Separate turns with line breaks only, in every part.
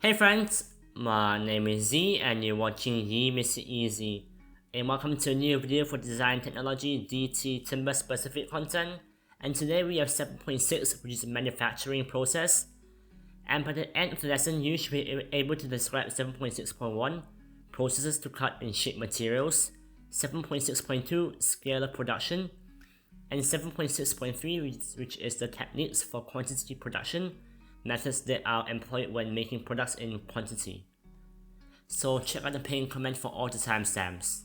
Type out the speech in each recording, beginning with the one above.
Hey friends, my name is Z and you're watching MakesItEasy, and welcome to a new video for Design Technology DT Timber specific content. And today we have 7.6, which is manufacturing process. And by the end of the lesson you should be able to describe 7.6.1, processes to cut and shape materials, 7.6.2, scale of production, and 7.6.3, which is the techniques for quantity production, methods that are employed when making products in quantity. So check out the pinned comment for all the timestamps.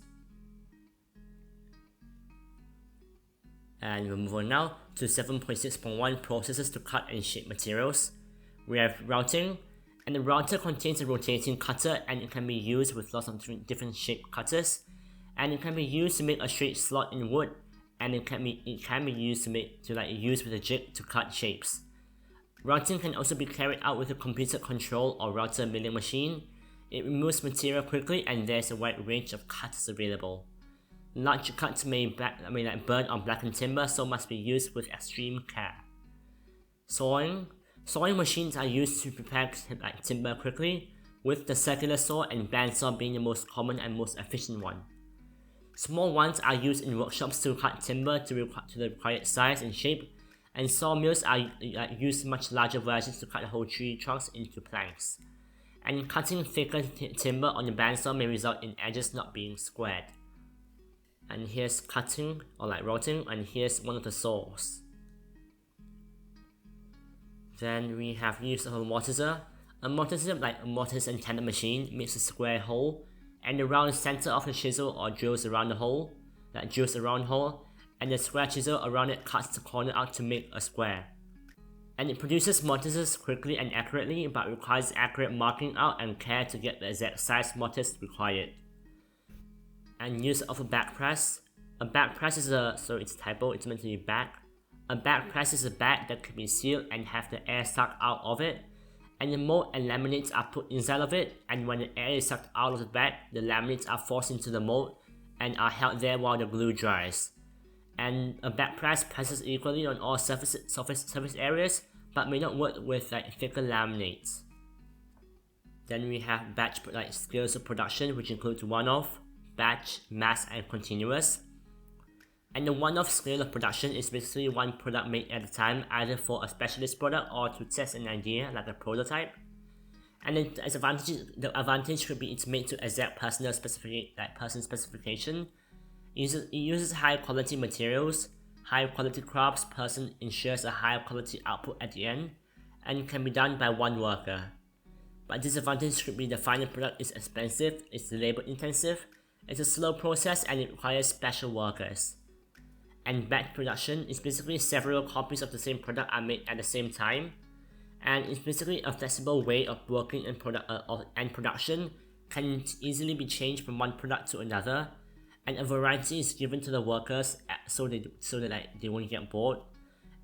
And we'll move on now to 7.6.1, processes to cut and shape materials. We have routing, and the router contains a rotating cutter, and it can be used with lots of different shape cutters, and it can be used to make a straight slot in wood, and it can be used to use with a jig to cut shapes. Routing can also be carried out with a computer control or router milling machine. It removes material quickly, and there's a wide range of cutters available. Large cuts may burn or blacken timber, so must be used with extreme care. Sawing machines are used to prepare timber quickly, with the circular saw and bandsaw being the most common and most efficient one. Small ones are used in workshops to cut timber to the required size and shape, and sawmills are used much larger versions to cut whole tree trunks into planks. And cutting thicker timber on the bandsaw may result in edges not being squared. And here's cutting or routing, and here's one of the saws. Then we have use of a mortiser. A mortiser, like a mortise and tenon machine, makes a square hole, and the round center of the chisel or drills around the hole, and the square chisel around it cuts the corner out to make a square. And it produces mortises quickly and accurately, but requires accurate marking out and care to get the exact size mortise required. And use of a back press. A back press is it's meant to be back. A back press is a bag that can be sealed and have the air sucked out of it, and the mold and laminates are put inside of it, and when the air is sucked out of the bag, the laminates are forced into the mold and are held there while the glue dries. And a back press presses equally on all surface areas, but may not work with thicker laminates. Then we have batch scales of production, which includes one-off, batch, mass, and continuous. And the one-off scale of production is basically one product made at a time, either for a specialist product or to test an idea like a prototype. And the advantage could be it's made to exact person specification. It uses high quality materials, high quality crafts person ensures a high quality output at the end, and can be done by one worker. But disadvantage could be the final product is expensive, it's labor intensive, it's a slow process, and it requires special workers. And batch production is basically several copies of the same product are made at the same time, and it's basically a flexible way of working, and production can easily be changed from one product to another, and a variety is given to the workers so they won't get bored,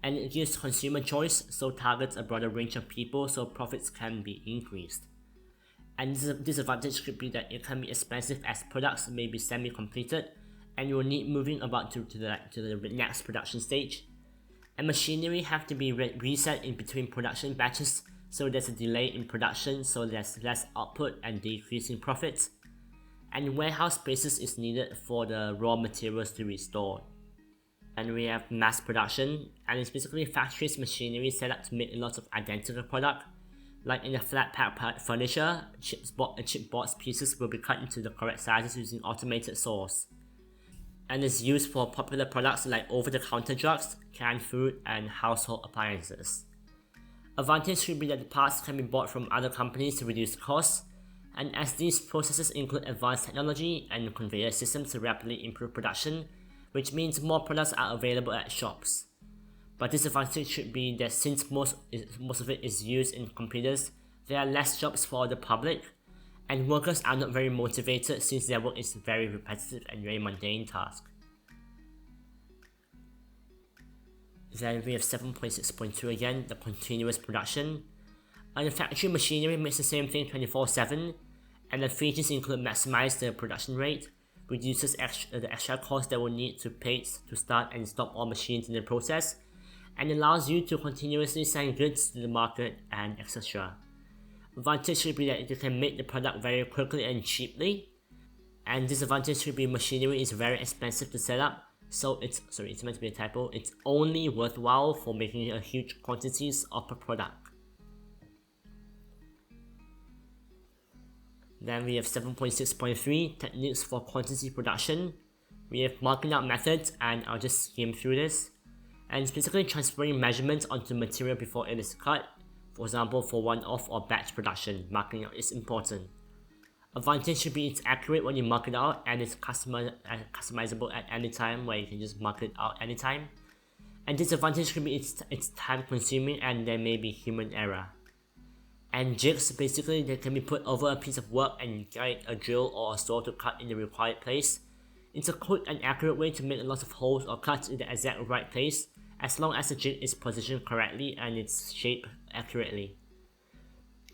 and it gives consumer choice, so targets a broader range of people so profits can be increased. And disadvantage could be that it can be expensive as products may be semi-completed and you will need moving about to the next production stage, and machinery have to be reset in between production batches, so there's a delay in production, so there's less output and decreasing profits. And warehouse spaces is needed for the raw materials to be stored. And we have mass production, and it's basically factories machinery set up to make lots of identical product. Like in the flat pack furniture, chipboard pieces will be cut into the correct sizes using automated saws. And is used for popular products like over-the-counter drugs, canned food, and household appliances. Advantage should be that the parts can be bought from other companies to reduce costs, and as these processes include advanced technology and conveyor systems to rapidly improve production, which means more products are available at shops. But disadvantage should be that since most of it is used in computers, there are less jobs for the public, and workers are not very motivated since their work is very repetitive and very mundane task. Then we have 7.6.2 again, the continuous production. And the factory machinery makes the same thing 24/7, and the features include maximize the production rate, reduces the extra cost that will need to pay to start and stop all machines in the process, and allows you to continuously send goods to the market and etc. Advantage should be that you can make the product very quickly and cheaply. And disadvantage should be machinery is very expensive to set up. So it's meant to be a typo. It's only worthwhile for making a huge quantities of a product. Then we have 7.6.3 techniques for quantity production. We have marking out methods, and I'll just skim through this. And it's basically transferring measurements onto material before it is cut. For example, for one-off or batch production, marking out is important. Advantage should be it's accurate when you mark it out, and it's customizable at any time, where you can just mark it out anytime. And disadvantage could be it's time consuming and there may be human error. And jigs, basically they can be put over a piece of work and guide a drill or a saw to cut in the required place. It's a quick and accurate way to make lots of holes or cuts in the exact right place, as long as the jig is positioned correctly and it's shaped accurately.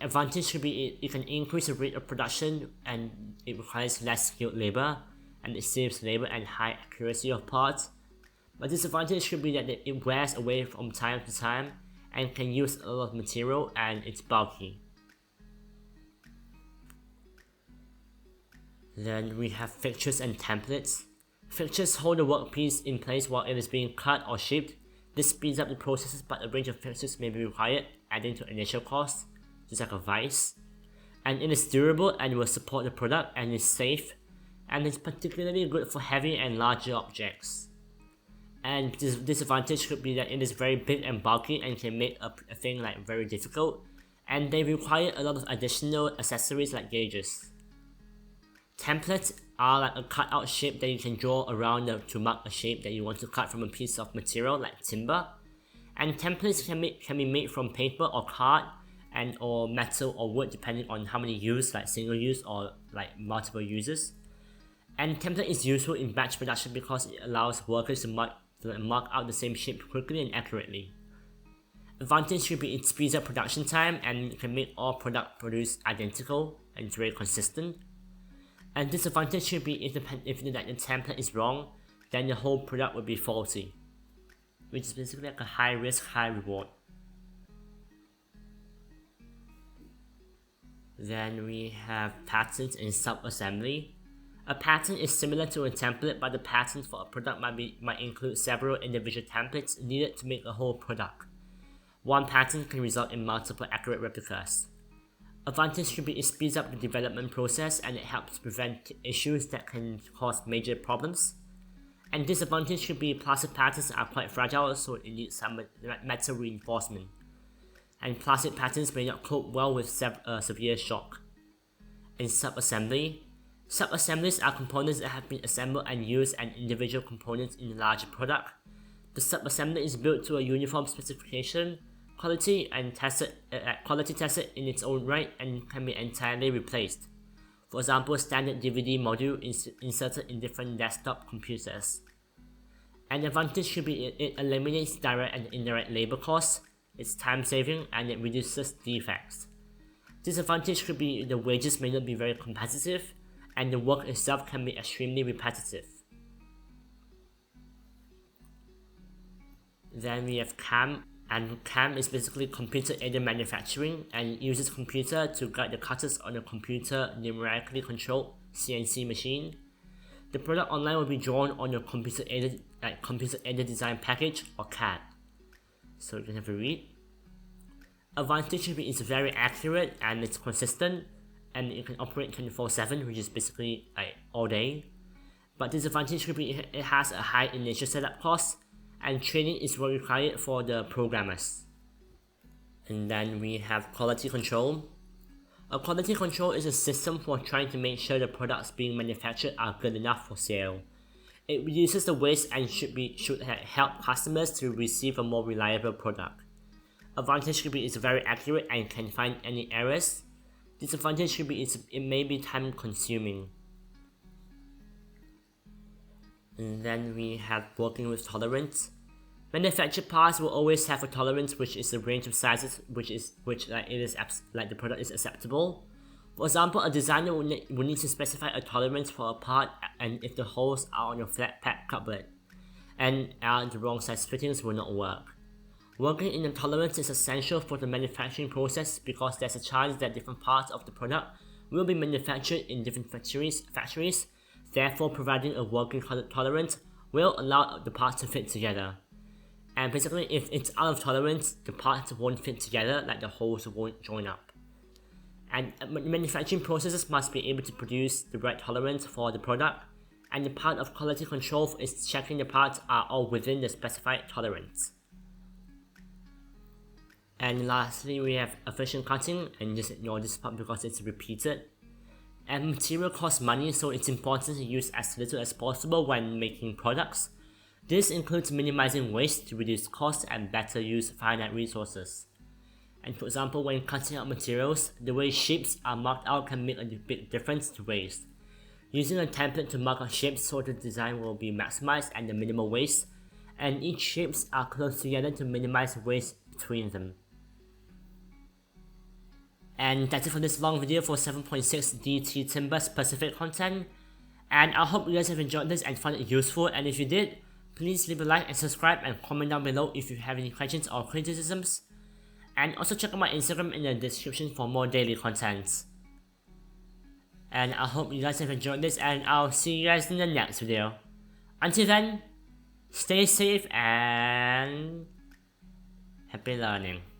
Advantage should be it can increase the rate of production, and it requires less skilled labor, and it saves labor and high accuracy of parts. But disadvantage should be that it wears away from time to time and can use a lot of material, and it's bulky. Then we have fixtures and templates. Fixtures hold the workpiece in place while it is being cut or shaped. This speeds up the processes, but a range of fixtures may be required, adding to initial costs, just like a vise. And it is durable and will support the product, and is safe, and it's particularly good for heavy and larger objects. And disadvantage could be that it is very big and bulky and can make a thing like very difficult, and they require a lot of additional accessories like gauges. Templates are like a cutout shape that you can draw around to mark a shape that you want to cut from a piece of material like timber. And templates can be made from paper or card or metal or wood, depending on how many use, like single use or like multiple uses. And template is useful in batch production because it allows workers to mark out the same shape quickly and accurately. Advantage should be it speeds up production time and can make all product produced identical and very consistent. And disadvantage should be if the template is wrong, then the whole product will be faulty, which is basically like a high risk, high reward. Then we have patterns and sub-assembly. A pattern is similar to a template, but the pattern for a product might include several individual templates needed to make a whole product. One pattern can result in multiple accurate replicas. Advantage should be it speeds up the development process, and it helps prevent issues that can cause major problems. And disadvantage should be plastic patterns are quite fragile, so it needs some metal reinforcement. And plastic patterns may not cope well with severe shock. In sub-assembly, sub-assemblies are components that have been assembled and used as individual components in a larger product. The sub-assembly is built to a uniform specification, quality tested in its own right, and can be entirely replaced. For example, standard DVD module is inserted in different desktop computers. An advantage should be it eliminates direct and indirect labor costs, it's time saving, and it reduces defects. Disadvantage could be the wages may not be very competitive, and the work itself can be extremely repetitive. Then we have CAM, and CAM is basically computer-aided manufacturing, and it uses computer to guide the cutters on a computer numerically controlled CNC machine. The product online will be drawn on your computer-aided design package or CAD. So you can have a read. Advantage should be it's very accurate and it's consistent, and you can operate 24/7, which is basically like all day. But disadvantage should be it has a high initial setup cost, and training is required for the programmers. And then we have quality control. A quality control is a system for trying to make sure the products being manufactured are good enough for sale. It reduces the waste and should help customers to receive a more reliable product. Advantage should be it's very accurate and can find any errors. Disadvantage should be it may be time consuming. And then we have working with tolerance. Manufactured parts will always have a tolerance, which is a range of sizes the product is acceptable. For example, a designer will need to specify a tolerance for a part, and if the holes are on your flat pack cupboard and the wrong size fittings will not work. Working in a tolerance is essential for the manufacturing process because there's a chance that different parts of the product will be manufactured in different factories. Therefore, providing a working tolerance will allow the parts to fit together. And basically, if it's out of tolerance, the parts won't fit together, like the holes won't join up. And manufacturing processes must be able to produce the right tolerance for the product, and the part of quality control is checking the parts are all within the specified tolerance. And lastly, we have efficient cutting, and just ignore this part because it's repeated. And material costs money, so it's important to use as little as possible when making products. This includes minimizing waste to reduce costs and better use finite resources. And for example, when cutting out materials, the way shapes are marked out can make a big difference to waste. Using a template to mark out shapes so the design will be maximized and the minimal waste, and each shapes are close together to minimize waste between them. And that's it for this long video for 7.6 DT Timber specific content. And I hope you guys have enjoyed this and found it useful, and if you did, please leave a like and subscribe and comment down below if you have any questions or criticisms. And also check out my Instagram in the description for more daily content. And I hope you guys have enjoyed this, and I'll see you guys in the next video. Until then, stay safe and happy learning.